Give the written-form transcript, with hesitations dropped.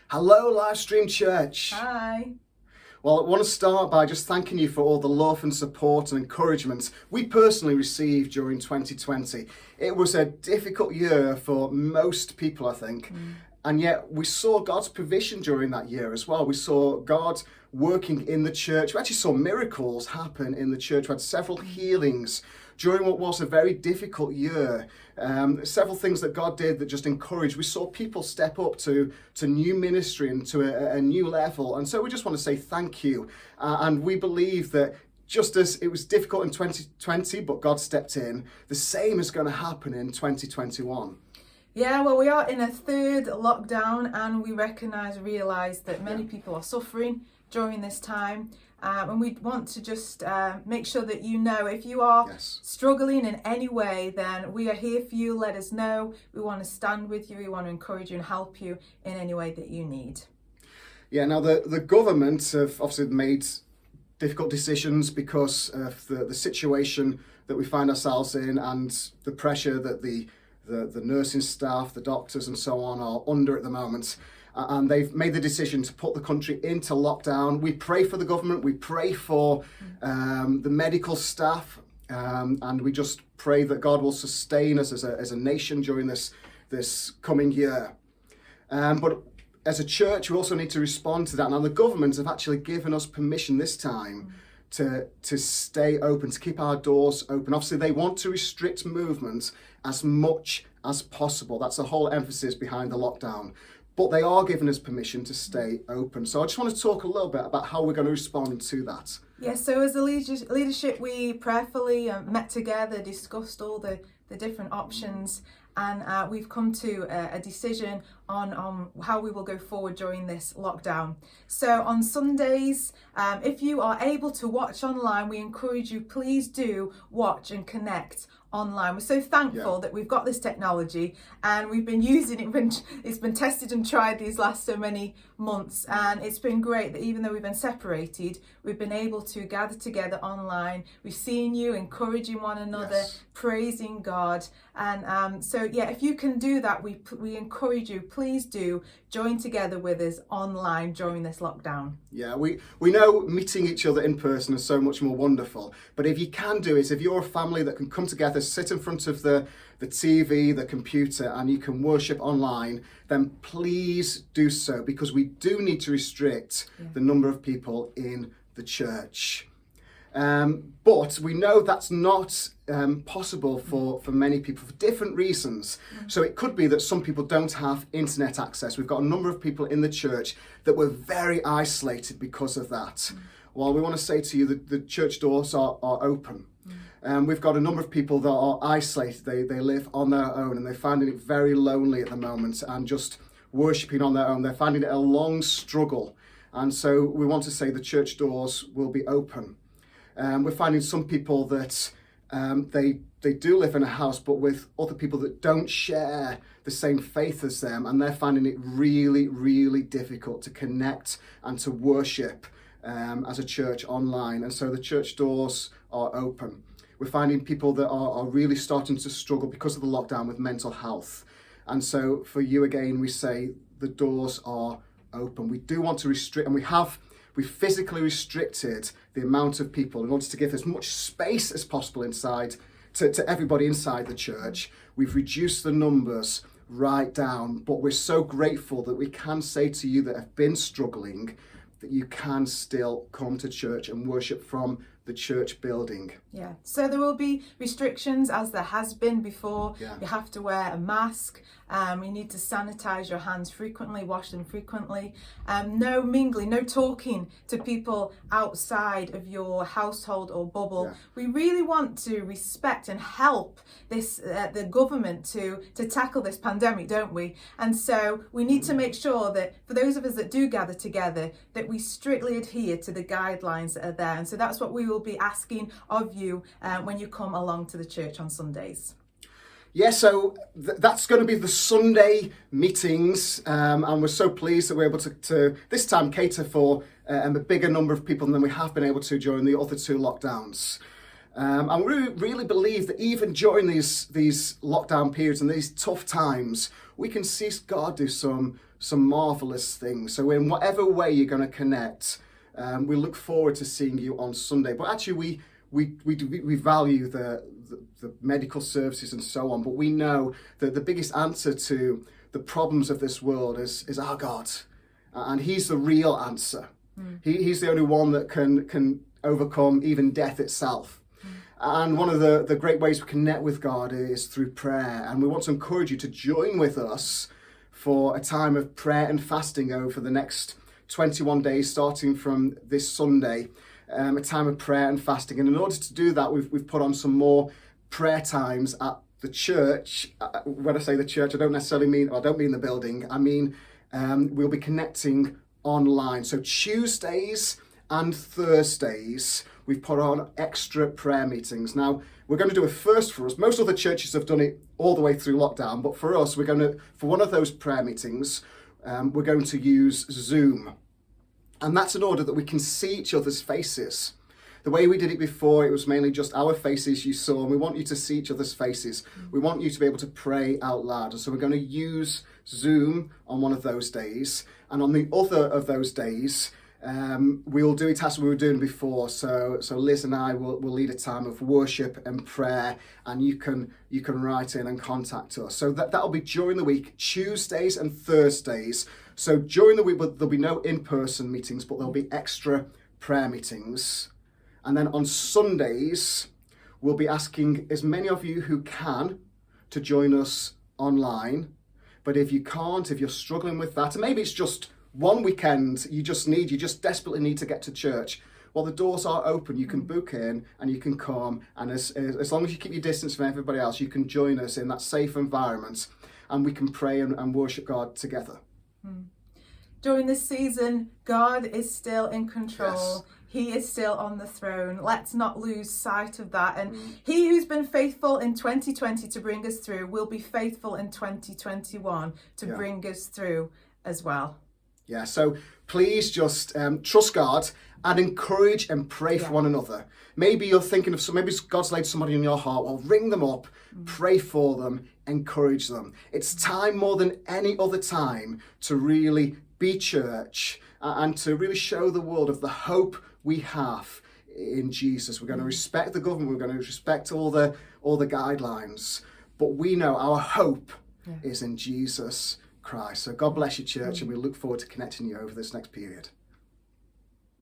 Hello, Livestream Church. Hi. Well, I want to start by just thanking you for all the love and support and encouragement we personally received during 2020. It was a difficult year for most people, I think. And yet we saw God's provision during that year as well. We saw God working in the church. We actually saw miracles happen in the church. We had several healings during what was a very difficult year. Several things that God did that just encouraged. We saw people step up to new ministry and to a new level. And so we just want to say thank you. And we believe that just as it was difficult in 2020, but God stepped in, the same is going to happen in 2021. Yeah, well, we are in a third lockdown and we realise that many people are suffering during this time. And we want to just make sure that you know if you are struggling in any way, then we are here for you. Let us know. We want to stand with you. We want to encourage you and help you in any way that you need. Yeah, now the government have obviously made difficult decisions because of the situation that we find ourselves in and the pressure that the nursing staff, the doctors and so on are under at the moment. And they've made the decision to put the country into lockdown. We pray for the government, we pray for the medical staff, and we just pray that God will sustain us as a nation during this coming year. But as a church, we also need to respond to that. Now, the government have actually given us permission this time to stay open, to keep our doors open. Obviously, they want to restrict movement as much as possible. That's the whole emphasis behind the lockdown. But they are giving us permission to stay open. So I just want to talk a little bit about how we're going to respond to that. Yeah, so as a leadership, we prayerfully met together, discussed all the different options, and we've come to a decision on how we will go forward during this lockdown. So on Sundays, if you are able to watch online, we encourage you, please do watch and connect online. We're so thankful that we've got this technology and we've been using it. It's been tested and tried these last so many months, and it's been great that even though we've been separated, we've been able to gather together online. We've seen you encouraging one another, praising God, and so yeah, if you can do that, we encourage you, please do join together with us online during this lockdown. Yeah, we know meeting each other in person is so much more wonderful, but if you can do it, if you're a family that can come together, sit in front of the TV, the computer, and you can worship online, then please do so, because we do need to restrict the number of people in the church. But we know that's not possible for many people for different reasons. So it could be that some people don't have internet access. We've got a number of people in the church that were very isolated because of that. Well, we want to say to you that the church doors are open. We've got a number of people that are isolated. They live on their own and they're finding it very lonely at the moment and just worshipping on their own. They're finding it a long struggle. And so we want to say the church doors will be open. We're finding some people that they do live in a house, but with other people that don't share the same faith as them, and they're finding it really, really difficult to connect and to worship as a church online. And so the church doors are open. We're finding people that are really starting to struggle because of the lockdown with mental health. And so for you again, we say the doors are open. We do want to restrict, and we physically restricted the amount of people in order to give as much space as possible inside to everybody inside the church. We've reduced the numbers right down, but we're so grateful that we can say to you that have been struggling that you can still come to church and worship from the church building. Yeah, so there will be restrictions as there has been before. You have to wear a mask, you need to sanitize your hands frequently, wash them frequently, no mingling, no talking to people outside of your household or bubble. We really want to respect and help this the government to tackle this pandemic, don't we? And so we need to make sure that for those of us that do gather together, that we strictly adhere to the guidelines that are there. And so that's what we will be asking of you when you come along to the church on Sundays. Yeah, so that's going to be the Sunday meetings, and we're so pleased that we're able to this time cater for a bigger number of people than we have been able to during the other two lockdowns. And we really believe that even during these lockdown periods and these tough times, we can see God do some marvelous things. So in whatever way you're going to connect, we look forward to seeing you on Sunday. But actually, we value the medical services and so on. But we know that the biggest answer to the problems of this world is our God, and He's the real answer. He's the only one that can overcome even death itself. And one of the great ways we connect with God is through prayer. And we want to encourage you to join with us for a time of prayer and fasting over the next 21 days, starting from this Sunday, a time of prayer and fasting. And in order to do that, we've put on some more prayer times at the church. When I say the church, I don't mean the building. I mean, we'll be connecting online. So Tuesdays and Thursdays, we've put on extra prayer meetings. Now, we're going to do a first for us. Most other churches have done it all the way through lockdown, but for us, for one of those prayer meetings, we're going to use Zoom. And that's in order that we can see each other's faces. The way we did it before, it was mainly just our faces you saw, and we want you to see each other's faces. We want you to be able to pray out loud. And so we're going to use Zoom on one of those days. And on the other of those days, we'll do it as we were doing before. So Liz and I will lead a time of worship and prayer, and you can write in and contact us. So that'll be during the week, Tuesdays and Thursdays. So during the week, there'll be no in-person meetings, but there'll be extra prayer meetings. And then on Sundays, we'll be asking as many of you who can to join us online. But if you can't, if you're struggling with that, and maybe it's just one weekend you just desperately need to get to church, well, the doors are open. You can book in and you can come, and as long as you keep your distance from everybody else, you can join us in that safe environment, and we can pray and worship God together. During this season, God is still in control. Yes. He is still on the throne. Let's not lose sight of that. And He who's been faithful in 2020 to bring us through will be faithful in 2021 to bring us through as well. Yeah, so please just trust God and encourage and pray for one another. Maybe you're thinking of maybe God's laid somebody in your heart. Well, ring them up, pray for them, encourage them. It's time more than any other time to really be church and to really show the world of the hope we have in Jesus. We're going to respect the government. We're going to respect all the guidelines, but we know our hope is in Jesus Christ. So God bless you, church, and we look forward to connecting you over this next period.